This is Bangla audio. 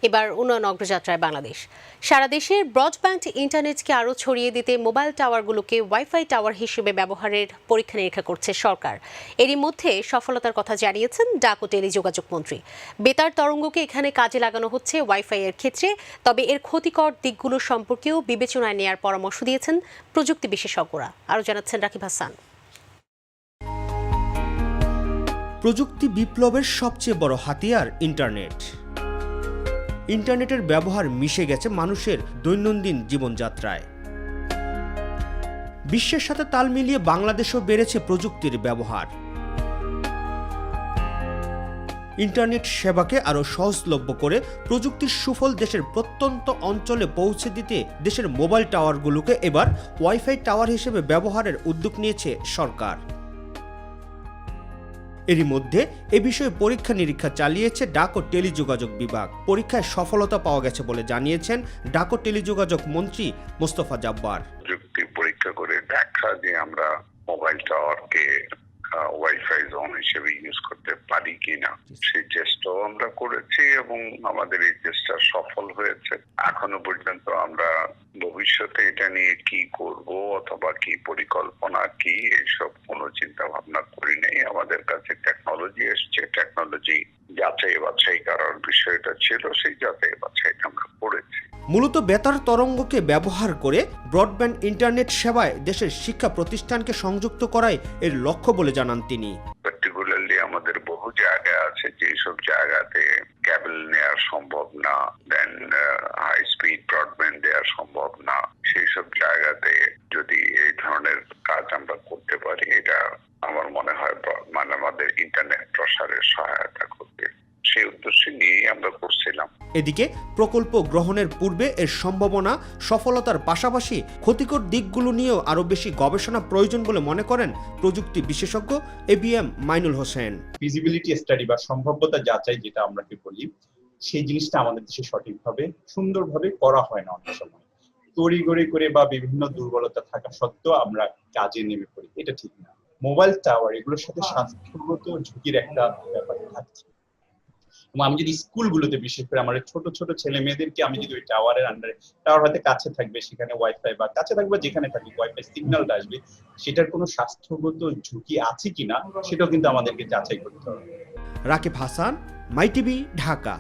এবার উন্নয়ন অগ্রযাত্রায় বাংলাদেশ। সারা দেশের ব্রডব্যান্ড ইন্টারনেটকে আরও ছড়িয়ে দিতে মোবাইল টাওয়ারগুলোকে ওয়াইফাই টাওয়ার হিসেবে ব্যবহারের পরীক্ষা নিরীক্ষা করছে সরকার। এরই মধ্যে সফলতার কথা জানিয়েছেন ডাক ও টেলিযোগাযোগ মন্ত্রী। বেতার তরঙ্গকে এখানে কাজে লাগানো হচ্ছে ওয়াইফাই এর ক্ষেত্রে, তবে এর ক্ষতিকর দিকগুলো সম্পর্কেও বিবেচনায় নেয়ার পরামর্শ দিয়েছেন প্রযুক্তি বিশেষজ্ঞরা। আরও জানাচ্ছেন রাকিব হাসান। প্রযুক্তি বিপ্লবের সবচেয়ে বড় হাতিয়ার ইন্টারনেটের ব্যবহার মিশে গেছে মানুষের দৈনন্দিন জীবনযাত্রায়। বিশ্বের সাথে তাল মিলিয়ে বাংলাদেশেও বেড়েছে প্রযুক্তির ব্যবহার। ইন্টারনেট সেবাকে আরও সহজলভ্য করে প্রযুক্তির সুফল দেশের প্রত্যন্ত অঞ্চলে পৌঁছে দিতে দেশের মোবাইল টাওয়ারগুলোকে এবার ওয়াইফাই টাওয়ার হিসেবে ব্যবহারের উদ্যোগ নিয়েছে সরকার। এরই মধ্যে এ বিষয়ে পরীক্ষা নিরীক্ষা চালিয়েছে ডাক ও টেলিযোগাযোগ বিভাগ। পরীক্ষায় সফলতা পাওয়া গেছে বলে জানিয়েছেন ডাক ও টেলিযোগাযোগ মন্ত্রী মোস্তফা জব্বার। প্রযুক্তি পরীক্ষা করে দেখা যে আমরা মোবাইল টাওয়ারকে ওয়াইফাই জোন হিসেবে ইউজ করতে পারি কিনা, সেই চেষ্টাও আমরা করেছি এবং আমাদের এই চেষ্টা সফল হয়েছে। এখনো পর্যন্ত আমরা ভবিষ্যতে এটা নিয়ে কি করব অথবা কি পরিকল্পনা কি এইসব কোনো চিন্তা ভাবনা করি নাই। আমাদের কাছে টেকনোলজি এসছে, টেকনোলজি যাচাই বাছাই করার বিষয়টা ছিল, সেই যাচাই বাছাইটা আমরা করেছি। মূলত বেতার তরঙ্গকে ব্যবহার করে ব্রডব্যান্ড ইন্টারনেট সেবায় দেশের শিক্ষা প্রতিষ্ঠানকে সংযুক্ত করাই এর লক্ষ্য বলে জানান তিনি। পার্টিকুলারলি আমাদের বহু জায়গা আছে যেসব জায়গাতে কেবল নেওয়া সম্ভব না, দেন হাই স্পিড ব্রডব্যান্ড দেওয়া সম্ভব না, সেই সব জায়গাতে যদি এই ধরনের কাজ আমরা করতে পারি, এটা আমার মনে হয় আমাদের ইন্টারনেট প্রসারের সহায়তা করবে। সেই উদ্দেশ্য নিয়েই আমরা করছিলাম। এদিকে প্রকল্প গ্রহণের পূর্বে এর সম্ভাবনা, সফলতার পাশাপাশি ক্ষতিকর দিকগুলো নিয়েও আরও বেশি গবেষণা প্রয়োজন বলে মনে করেন প্রযুক্তি বিশেষজ্ঞ ABM Mainul Hossain. Feasibility study বা সম্ভাব্যতা যাচাই যেটা আমরা বলি, সেই জিনিসটা আমাদের দেশে সঠিকভাবে সুন্দরভাবে করা হয় না। অনেক সময় তড়িঘড়ি করে বা বিভিন্ন দুর্বলতা থাকা সত্ত্বেও আমরা কাজে নেমে পড়ি, এটা ঠিক না। মোবাইল টাওয়ার এগুলোর সাথে স্বাস্থ্যগত ঝুঁকির একটা ব্যাপার থাকছে। আমি যদি স্কুলগুলোতে, বিশেষ করে আমার ছোট ছোট ছেলে মেয়েদেরকে আমি যদি ওই টাওয়ারের আন্ডারে, টাওয়ার হয়তো কাছে থাকবে, সেখানে ওয়াইফাই বা কাছে থাকবে যেখানে থাকবে ওয়াইফাই সিগন্যালটা আসবে, সেটার কোনো স্বাস্থ্যগত ঝুঁকি আছে কিনা সেটাও কিন্তু আমাদেরকে যাচাই করতে হবে। রাকিব হাসান, মাই টিভি, ঢাকা।